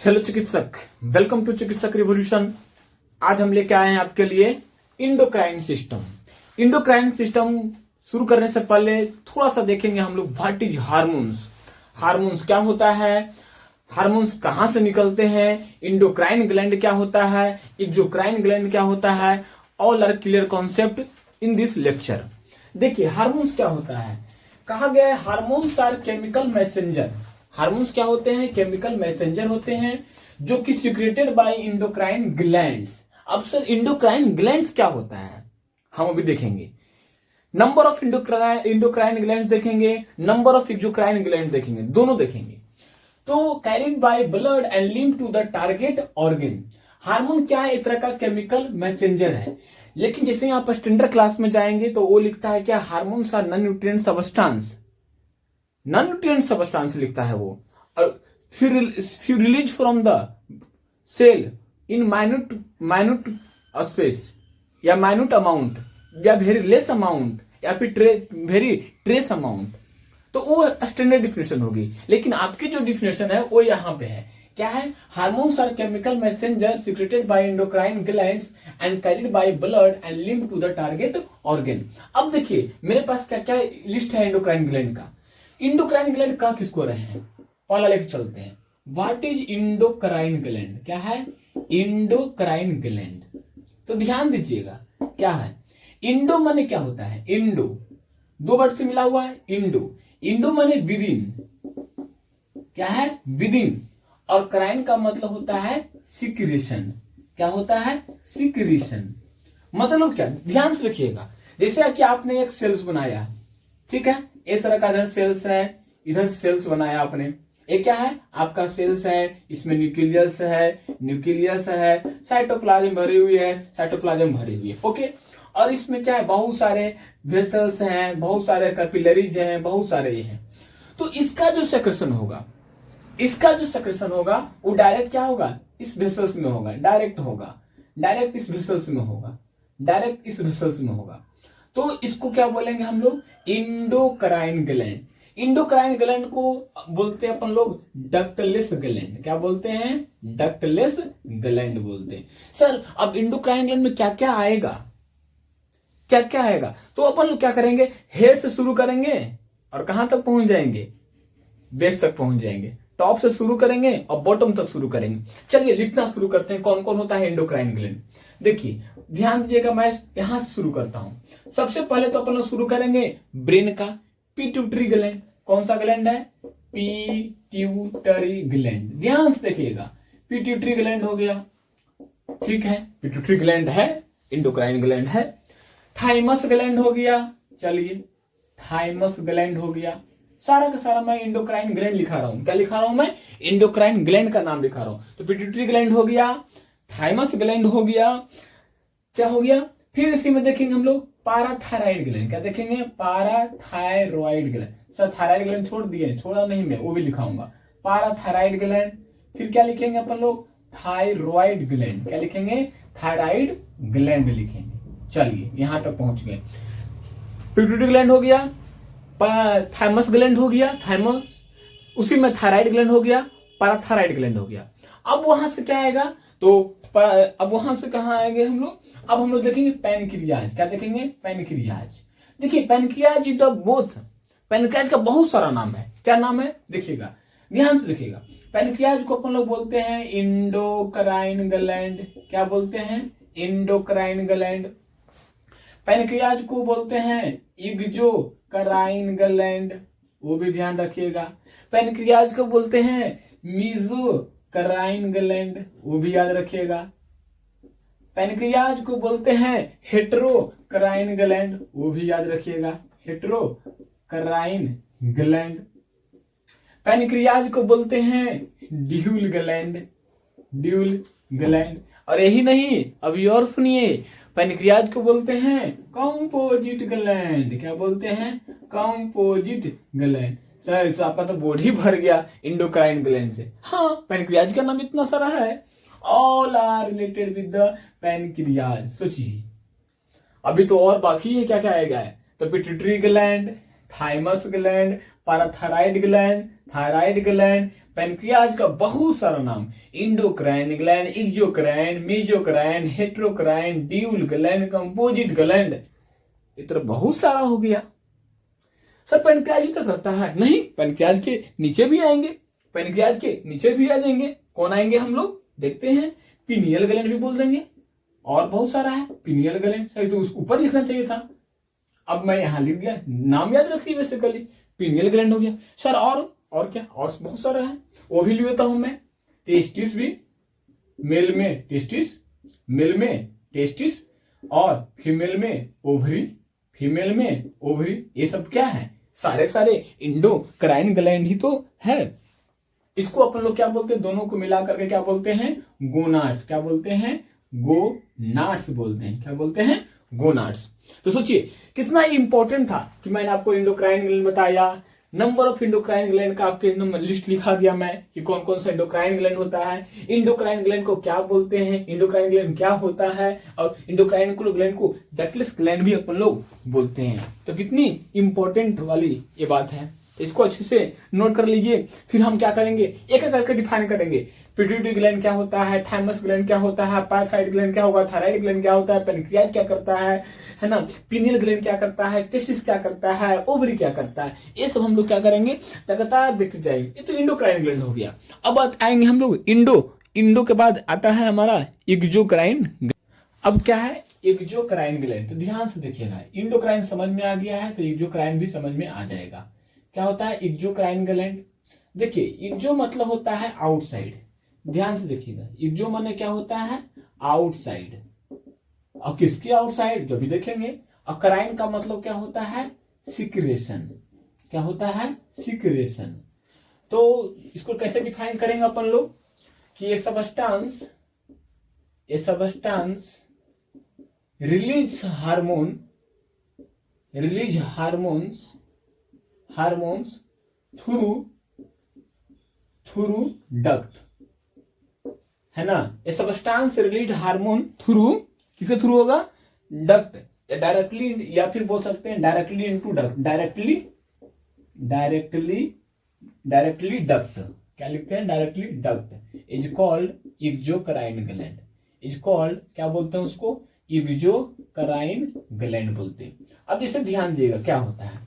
Hello चिकित्सक, welcome to चिकित्सक revolution. आज हम लेके आए हैं आपके लिए इंडोक्राइन सिस्टम। इंडोक्राइन सिस्टम शुरू करने से पहले थोड़ा सा देखेंगे हम लोग व्हाट इज हार्मोन्स। हार्मोन्स क्या होता है, हार्मोन्स कहां से निकलते हैं, इंडोक्राइन ग्लैंड क्या होता है, एक्सोक्राइन ग्लैंड क्या होता है। All are clear concept in this lecture. देखिए हार्मोन्स क्या होता है, कहा गया है hormones are chemical messenger. Hormones क्या होते हैं, केमिकल मैसेंजर होते हैं जो कि सिक्रेटेड बाय इंडोक्राइन ग्लैंड्स। अब सर इंडोक्राइन ग्लैंड्स क्या होता है हम अभी देखेंगे। नंबर ऑफ इंडोक्राइन ग्लैंड्स देखेंगे, नंबर ऑफ एक्सोक्राइन ग्लैंड्स देखेंगे, दोनों देखेंगे। तो carried by blood and link to the target organ. Hormone क्या है, एक तरह का केमिकल मैसेंजर है। लेकिन जैसे आप स्टैंडर्ड क्लास में जाएंगे तो वो लिखता है क्या, hormones are non nutrient substance. Non nutrient substance लिखता है वो। और फिर release from the cell in minute space या माइन्यूट अमाउंट या वेरी लेस अमाउंट या फिर वेरी ट्रेस अमाउंट। तो वो स्टैंडर्ड डिफिनेशन होगी। लेकिन आपकी जो डिफिनेशन है वो यहां पे है, क्या है, hormones are chemical messenger secreted by endocrine glands and carried by blood and link to the target organ. अब देखिए मेरे पास क्या क्या लिस्ट है एंडोक्राइन ग्लैंड का। इंडोक्राइन ग्लैंड का किसको रहे हैं, पहला लेके चलते हैं। व्हाट इज इंडोक्राइन ग्लैंड, क्या है इंडोक्राइन ग्लैंड। तो ध्यान दीजिएगा क्या है, इंडो माने क्या होता है, इंडो दो वर्ड से मिला हुआ है। इंडो, इंडो माने विदिन, क्या है विदिन। और क्राइन का मतलब होता है सिक्रेशन। क्या होता है, सिक्रेशन। मतलब क्या, ध्यान से रखिएगा। जैसे कि आपने एक सेल्स बनाया, ठीक है, एक तरह का इधर सेल्स है, इधर सेल्स बनाया आपने। ये क्या है, आपका सेल्स है, इसमें न्यूक्लियस है, साइटोप्लाज्म भरी हुई है, साइटोप्लाज्म भरी हुई है, ओके। और इसमें क्या है, बहुत सारे वेसल्स हैं, बहुत सारे कैपिलरीज हैं, बहुत सारे ये हैं। तो इसका जो सेक्रेशन होगा, वो डायरेक्ट क्या होगा, इस वेसल्स में होगा, डायरेक्ट इस वेसल्स में होगा। तो इसको क्या बोलेंगे हम लोग, इंडोक्राइन ग्लैंड। इंडोक्राइन ग्लैंड को बोलते हैं अपन लोग डक्टलेस ग्लैंड। क्या बोलते हैं, डक्टलेस ग्लैंड बोलते हैं। सर अब इंडोक्राइन ग्लैंड में क्या क्या आएगा, तो अपन लोग क्या करेंगे, हेड से शुरू करेंगे और कहां तक पहुंच जाएंगे, बेस तक पहुंच जाएंगे। टॉप से शुरू करेंगे और बॉटम तक शुरू करेंगे। चलिए लिखना शुरू करते हैं, कौन कौन होता है इंडोक्राइन ग्लैंड। देखिए ध्यान दीजिएगा, मैं यहां से शुरू करता हूं। सबसे पहले तो अपन लोग शुरू करेंगे ब्रेन का, पिट्यूटरी ग्लैंड। कौन सा ग्लैंड है, पिट्यूटरी ग्लैंड। ध्यान से देखिएगा, पिट्यूटरी ग्लैंड हो गया, ठीक है, पिट्यूटरी ग्लैंड है, इंडोक्राइन ग्लैंड है। थाइमस ग्लैंड हो गया, चलिए थाइमस ग्लैंड हो गया। सारा का सारा मैं इंडोक्राइन ग्लैंड लिखा रहा हूं। क्या लिखा रहा हूं मैं, इंडोक्राइन ग्लैंड का नाम लिखा रहा हूं। तो पिट्यूटरी ग्लैंड हो गया, थाइमस ग्लैंड हो गया, क्या हो गया। फिर इसी में देखेंगे हम लोग पाराथायराइड ग्लैंड। क्या देखेंगे, पाराथायरॉइड ग्लैंड। सर थायराइड ग्लैंड छोड़ दिए, छोड़ा नहीं, मैं वो भी लिखाऊंगा, पाराथायराइड ग्लैंड। फिर क्या लिखेंगे अपन लोग, थायरॉइड ग्लैंड। क्या लिखेंगे, थायराइड ग्लैंड लिखेंगे। चलिए यहां तक पहुंच गए। पिट्यूटरी ग्लैंड हो गया, थाइमस ग्लैंड हो गया, थाइमस, उसी में थायराइड ग्लैंड हो गया, पाराथायराइड ग्लैंड हो गया। अब वहां से क्या आएगा, तो अब वहां से कहां आएंगे हम लोग, अब हम लोग देखेंगे पैनक्रियाज। क्या देखेंगे, पैनक्रियाज। देखिए pancreas is the both, pancreas का बहुत सारा नाम है। क्या नाम है, देखिएगा, ध्यान से देखिएगा। पैनक्रियाज को अपन लोग बोलते हैं इंडोक्राइन ग्लैंड। क्या बोलते हैं, इंडोक्राइन ग्लैंड। पैनक्रियाज को बोलते हैं एक्सोक्राइन ग्लैंड, वो भी ध्यान रखिएगा। पैनक्रियाज को बोलते हैं मेसोक्राइन ग्लैंड, वो भी याद रखिएगा। पैनक्रियाज को बोलते हैं हेटेरोक्राइन ग्लैंड, वो भी याद रखिएगा, हेटेरोक्राइन ग्लैंड। पैनक्रियाज को बोलते हैं ड्यूल ग्लैंड। और यही नहीं, अभी और सुनिए, पैनक्रियाज को बोलते हैं कंपोजिट ग्लैंड। क्या बोलते हैं, कंपोजिट ग्लैंड। सर इस आपका तो बॉडी भर गया इंडोक्राइन ग्लैंड से। हाँ, पैनक्रियाज का नाम इतना सारा है, all are related with the pancreas. सोचिए अभी तो और बाकी है, क्या क्या आएगा। तो pituitary gland, thymus gland, parathyroid gland, thyroid gland, pancreas का बहुत सारा नाम, endocrine gland, exocrine, mesocrine, heterocrine, dual gland, composite gland, इतना बहुत सारा हो गया। सर पैनक्रियाज ही तो करता है? नहीं, पैनक्रियाज के नीचे भी आएंगे, पैनक्रियाज के नीचे भी आ जाएंगे। कौन आएंगे हम लोग देखते हैं, पीनियल ग्लैंड भी बोल देंगे, और बहुत सारा है पीनियल ग्लैंड। सही तो उसको ऊपर लिखना चाहिए था, अब मैं यहां लिख दिया, नाम याद रखिए बेसिकली, पीनियल ग्लैंड हो गया। सर और क्या, और बहुत सारा है, वो भी लेता हूं मैं। टेस्टिस भी, मेल में टेस्टिस, मेल में टेस्टिस, और फीमेल में ओवरी, फीमेल में ओवरी, ये सब क्या है, सारे इंडोक्राइन ग्लैंड ही तो है। इसको अपन लोग क्या बोलते हैं, दोनों को मिला करके क्या बोलते हैं, गोनाड्स। क्या बोलते हैं, गोनाड्स बोलते हैं। क्या बोलते हैं, गोनाड्स। तो सोचिए कितना इंपॉर्टेंट था कि मैंने आपको इंडोक्राइन ग्लैंड बताया, नंबर ऑफ इंडोक्राइन ग्लैंड का आपके लिस्ट लिखा दिया मैं कि कौन कौन सा इंडोक्राइन ग्लैंड होता है, इंडोक्राइन ग्लैंड को क्या बोलते हैं, इंडोक्राइन ग्लैंड क्या होता है, और इंडोक्राइन ग्लैंड को डक्टलेस ग्लैंड भी अपन लोग बोलते हैं। तो कितनी इंपॉर्टेंट वाली ये बात है, इसको अच्छे से नोट कर लीजिए। फिर हम क्या करेंगे, एक एक करके डिफाइन करेंगे। पिट्यूटरी ग्लैंड क्या होता है, थाइमस ग्लैंड क्या होता है, पाराथायरॉइड ग्लैंड क्या होगा, थायराइड ग्लैंड क्या होता है, पैनक्रियाज क्या करता है ना, पीनियल ग्लैंड क्या करता है, टेस्टिस क्या करता है, ओवरी क्या करता है, ये सब हम लोग क्या करेंगे लगातार देखते जाएंगे। ये तो इंडोक्राइन ग्लैंड हो गया। अब आएंगे हम लोग इंडो के बाद आता है हमारा एक्सोक्राइन। अब क्या है, एक्सोक्राइन ग्लैंड। तो ध्यान से देखिएगा, इंडोक्राइन समझ में आ गया है तो एक्सोक्राइन भी समझ में आ जाएगा। क्या होता है एक्सोक्राइन ग्लैंड, देखिए एक्सो मतलब होता है आउटसाइड, ध्यान से देखिएगा, एक्सो माने क्या होता है, आउटसाइड। और किसकी आउटसाइड, जो भी देखेंगे। और क्राइन का मतलब क्या होता है, सिक्रेशन। क्या होता है, सिक्रेशन। तो इसको कैसे डिफाइन करेंगे अपन लोग कि ये substance release hormones through duct, है ना। ये सबस्टांस रिलीज हार्मोन थ्रू, किसके थ्रू होगा, डक्ट, या डायरेक्टली, या फिर बोल सकते हैं directly into duct, directly duct. क्या लिखते हैं, directly duct is called exocrine gland, is called, क्या बोलते हैं उसको, एक्सोक्राइन ग्लैंड बोलते हैं। अब इसे ध्यान दिएगा क्या होता है।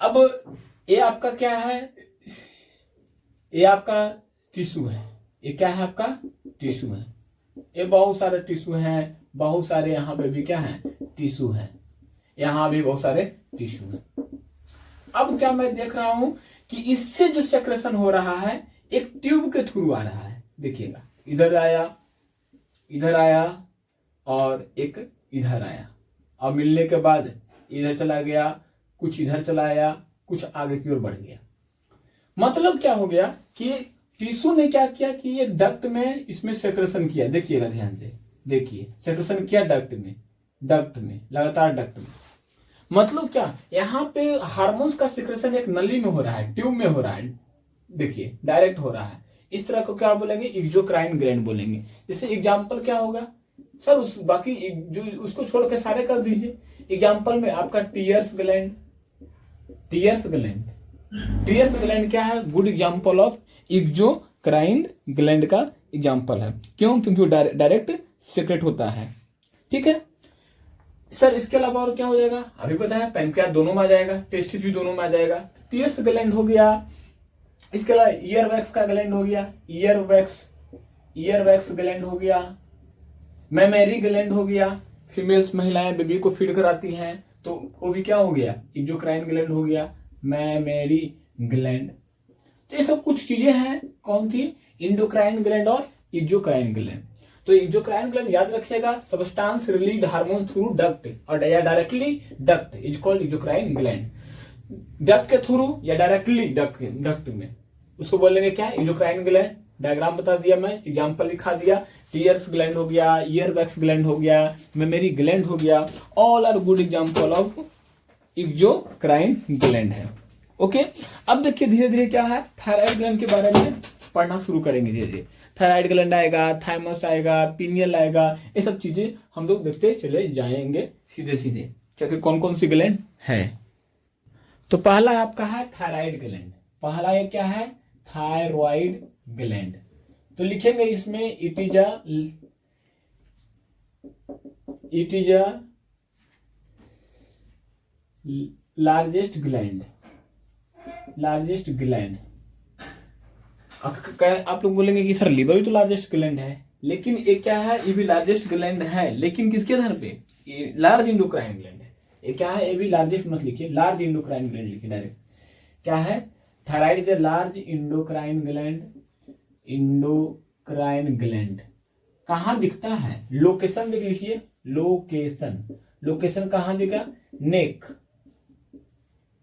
अब ये आपका क्या है, ये आपका टिश्यू है, ये क्या है आपका टिश्यू है, ये बहुत सारे टिश्यू हैं, बहुत सारे यहाँ पे भी क्या है, टिश्यू है, यहाँ भी बहुत सारे टिश्यू है। अब क्या मैं देख रहा हूं कि इससे जो सेक्रेशन हो रहा है एक ट्यूब के थ्रू आ रहा है। देखिएगा, इधर आया और एक इधर आया, और मिलने के बाद इधर चला गया, कुछ इधर चला आया, कुछ आगे की ओर बढ़ गया। मतलब क्या हो गया कि टिश्यू ने क्या किया कि एक डक्ट में इसमें सेक्रेशन किया। देखिएगा ध्यान से, देखिए सेक्रेशन किया डक्ट में लगातार डक्ट में। मतलब क्या, यहाँ पे हार्मोन्स का सिक्रेशन एक नली में हो रहा है, ट्यूब में हो रहा है, देखिए डायरेक्ट हो रहा है। इस तरह को क्या बोलेंगे, एक्सोक्राइन ग्लैंड बोलेंगे। जैसे एग्जाम्पल क्या होगा सर, उस बाकी जो उसको छोड़ के सारे कर दीजिए। एग्जाम्पल में आपका टीयर्स ग्लैंड क्या है, good example of exocrine gland का एग्जाम्पल है। क्यों, क्योंकि वो डायरेक्ट सीक्रेट होता है। ठीक है सर, इसके अलावा और क्या हो जाएगा, अभी पता है पैनक्रियाज दोनों में आ जाएगा, टेस्टिस भी दोनों में आ जाएगा, टीयर्स ग्लैंड हो गया। इसके अलावा ईयरवैक्स का ग्लैंड हो गया, ईयरवैक्स ग्लैंड हो गया, मेमरी ग्लैंड हो गया, फीमेल्स महिलाएं बेबी को फीड कराती हैं तो वो भी क्या हो गया, एक्सोक्राइन ग्लैंड हो गया, मेमरी ग्लैंड। तो ये सब कुछ चीजें हैं, कौन थी, इंडोक्राइन ग्लैंड और एक्सोक्राइन ग्लैंड। तो एक्सोक्राइन ग्लैंड याद रखिएगा, substance release hormone through duct और या directly duct is called exocrine gland. Duct के थ्रू या डायरेक्टली डक्ट में उसको बोलेंगे क्या, एक्सोक्राइन ग्लैंड। डायग्राम बता दिया मैं, एग्जांपल लिखा दिया, टीयर्स ग्लैंड हो गया, ईयरवैक्स ग्लैंड हो गया, मेमरी ग्लैंड हो गया, all are good example of exocrine gland है। ओके, अब देखिए धीरे धीरे क्या है, थायराइड ग्लैंड के बारे में पढ़ना शुरू करेंगे धीरे धीरे। थायराइड ग्लैंड आएगा, थाइमस आएगा, पीनियल आएगा, ये सब चीजें हम लोग देखते चले जाएंगे सीधे सीधे, क्योंकि कौन कौन सी ग्लैंड है। तो पहला आपका है थायराइड ग्लैंड, पहला ये क्या है, थायरॉइड ग्लैंड। तो लिखेंगे इसमें it is a largest gland. आप लोग बोलेंगे कि सर लीवर भी तो लार्जेस्ट ग्लैंड है, लेकिन ये क्या है, ये भी लार्जेस्ट ग्लैंड है, लेकिन किसके आधार पे, ये लार्ज इंडोक्राइन ग्लैंड है। ये क्या है, ये भी लार्जेस्ट मत लिखिए, लार्ज इंडोक्राइन ग्लैंड लिखिए डायरेक्ट। क्या है, thyroid is large endocrine gland. कहाँ दिखता है, लोकेशन देख लीजिए, लोकेशन कहाँ दिखा,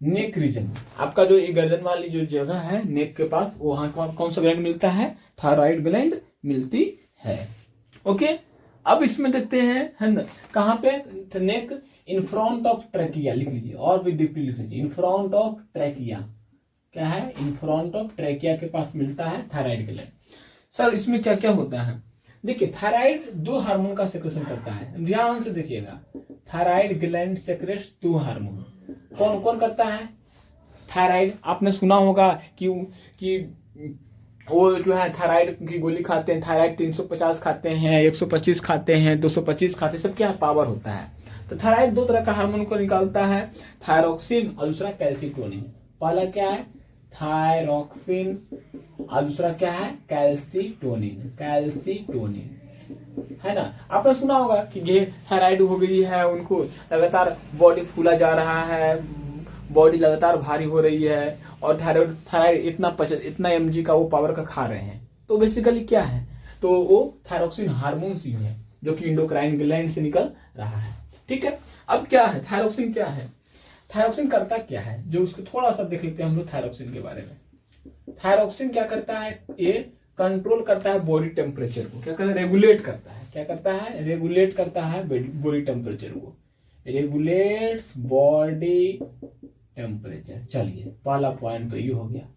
नेक रीजन। आपका जो गर्दन वाली जो जगह है नेक के पास, वहां कौन सा ग्लैंड मिलता है, थायराइड ग्लैंड मिलती है। ओके, अब इसमें देखते हैं, है ना, कहाँ पे, नेक इन फ्रंट ऑफ ट्रैकिया लिख लीजिए, और भी डीपली लिख लीजिए, इन फ्रंट ऑफ ट्रैकिया। क्या है, इन फ्रंट ऑफ ट्रैकिया के पास मिलता है थायराइड ग्लैंड। सर इसमें क्या क्या होता है, देखिए थायराइड 2 हार्मोन का सेक्रेशन करता है, ध्यान से देखिएगा। Thyroid gland secrets 2 hormone. कौन कौन करता है, थायराइड, आपने सुना होगा कि वो जो है थायराइड की गोली खाते हैं, थायराइड 350 खाते हैं, 125 खाते हैं, 225 खाते हैं, सब क्या पावर होता है। तो थायराइड 2 तरह का हार्मोन को निकालता है, थायरोक्सिन और दूसरा कैल्सीटोनिन। पहला क्या है, थायरोक्सिन, और दूसरा क्या है, कैल्सीटोनिन, है ना। आपने सुना होगा कि ये थायराइड हो गई है, उनको लगातार बॉडी फूला जा रहा है, बॉडी लगातार भारी हो रही है, और थायराइड इतना mg का वो पावर का खा रहे हैं। तो बेसिकली क्या है, तो वो थायरोक्सिन हार्मोन ही है जो कि इंडोक्राइन ग्लैंड से निकल रहा है। ठीक है, अब क्या है, थायरोक्सिन क्या है, थायरोक्सिन करता क्या है, जो उसको थोड़ा सा देख लेते हैं हम लोग थायरोक्सिन के बारे में। थायरोक्सिन क्या करता है, ये कंट्रोल करता है बॉडी टेम्परेचर को, क्या करता है, रेगुलेट करता है। क्या करता है, रेगुलेट करता है बॉडी टेम्परेचर को, रेगुलेट्स बॉडी टेम्परेचर। चलिए, पहला पॉइंट तो ये हो गया।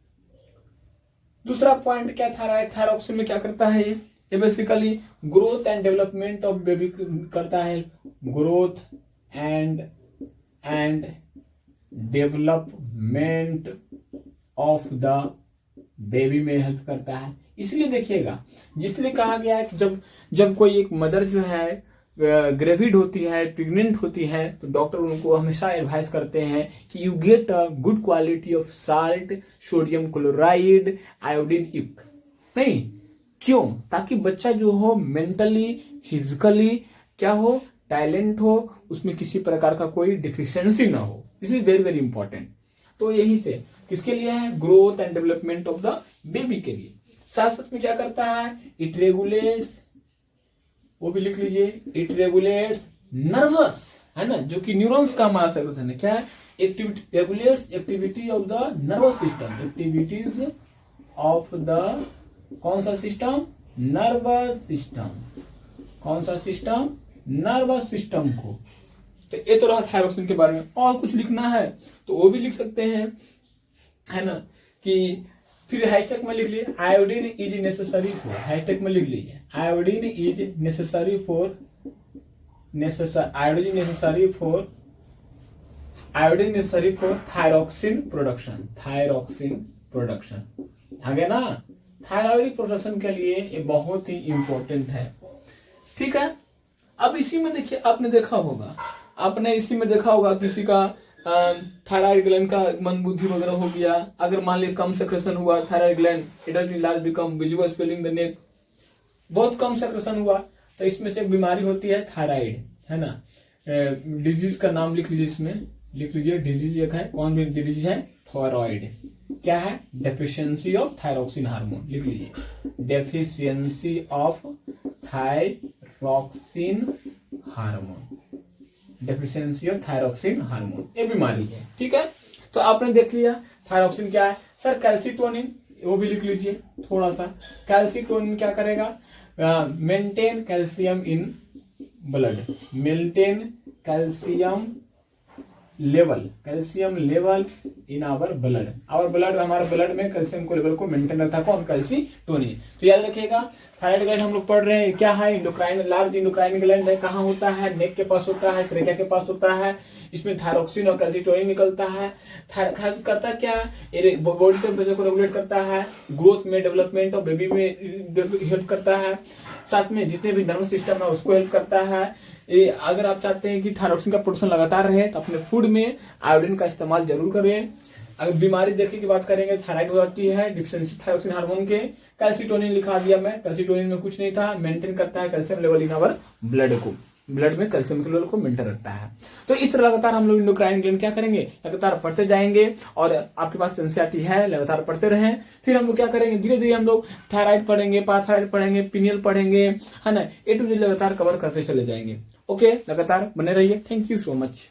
दूसरा पॉइंट क्या था, थायरोक्सिन में क्या करता है, ये basically growth and development of baby करता है, growth and development of the baby में हेल्प करता है। इसलिए देखिएगा, जिसलिए कहा गया है कि जब कोई एक मदर जो है ग्रेविड होती है, प्रेग्नेंट होती है, तो डॉक्टर उनको हमेशा एडवाइस करते हैं कि you get a good quality of salt, sodium chloride, iodine युक्त। नहीं, क्यों, ताकि बच्चा जो हो मेंटली फिजिकली क्या हो, टैलेंट हो, उसमें किसी प्रकार का कोई डिफिशियंसी ना हो। This is very very important. तो यही से किसके लिए है, growth and development of the baby के लिए। साथ साथ में क्या करता है, इट रेगुलेट्स, वो भी लिख लीजिए, इट रेगुलेट्स नर्वस, है ना, जो कि न्यूरॉन्स का हमारा सेक्रेशन है। क्या है, activity, regulates activity of the nervous system, activities of the कौन सा सिस्टम, नर्वस सिस्टम। कौन सा सिस्टम, नर्वस सिस्टम को। तो ये तो रहा थायरोक्सिन के बारे में। और कुछ लिखना है तो वो भी लिख सकते हैं, है ना, कि फिर हैशटैग में लिख लीजिए, iodine is necessary for, hashtag में लिख लीजिए, iodine is necessary for, iodine necessary for thyroxine production. आगे ना, थायराइड प्रोडक्शन के लिए ये बहुत ही इंपॉर्टेंट है। ठीक है, अब इसी में देखिए, आपने इसी में देखा होगा किसी का थायराइड ग्लैंड का मन बुद्धि वगैरह हो गया, अगर मान लीजिए कम सेक्रेशन हुआ thyroid gland, it has been large become visible swelling the neck, बहुत कम सेक्रेशन हुआ, तो इसमें से एक बीमारी होती है थायराइड, है ना। डिजीज का नाम लिख लीजिए, इसमें लिख लीजिए, डिजीज एक है, कौन भी डिजीज है, थायराइड। क्या है, डेफिशिएंसी ऑफ थायरोक्सिन हार्मोन, लिख लीजिए, deficiency of thyroxine hormone, deficiency of thyroxine hormone, ये बीमारी है। ठीक है, तो आपने देख लिया थायरोक्सिन क्या है। सर कैल्सीटोनिन, वो भी लिख लीजिए थोड़ा सा। कैल्सीटोनिन क्या करेगा, maintain calcium in blood, maintain calcium level in our blood, हमारे ब्लड में कैल्शियम को लेवल को मेंटेन रखता है कौन, कैल्सीटोनिन। तो याद रखिएगा, थायराइड ग्लैंड हम लोग पढ़ रहे हैं, क्या है, इंडोक्राइन, लार्ज इंडोक्राइन ग्लैंड है। कहाँ होता है, नेक के पास होता है, ट्रेकिया के पास होता है, इसमें थायरोक्सिन और कैल्सिटोनिन निकलता है। थायराइड करता क्या, ये बॉडी टेम्परेचर को रेगुलेट करता है, ग्रोथ में, डेवलपमेंट और बेबी में हेल्प करता है, साथ में जितने भी नर्वस सिस्टम है उसको हेल्प करता है। अगर आप चाहते हैं कि थायरोक्सिन का प्रोडक्शन लगातार रहे तो अपने फूड में आयोडीन का इस्तेमाल जरूर करें। अगर बीमारी देखने की बात करेंगे, थायराइड हो जाती है डिफिशिएंसी थायरोक्सिन हार्मोन के। कैल्सिटोनिन लिखा दिया मैं, कैल्सिटोनिन में कुछ नहीं था, मेंटेन करता है calcium level in our blood को, ब्लड में कैल्शियम के लेवल को मेंटेन रखता है। तो इस तरह लगातार हम लोग इंडोक्राइन ग्लैंड क्या करेंगे, लगातार पढ़ते जाएंगे। और आपके पास एनसीईआरटी है, लगातार पढ़ते रहें। फिर हम लोग क्या करेंगे, धीरे धीरे हम लोग थायराइड पढ़ेंगे, पाराथायराइड पढ़ेंगे, पिनियल पढ़ेंगे, है ना, ए टू जेड लगातार कवर करते चले जाएंगे। ओके, लगातार बने रहिए। Thank you so much.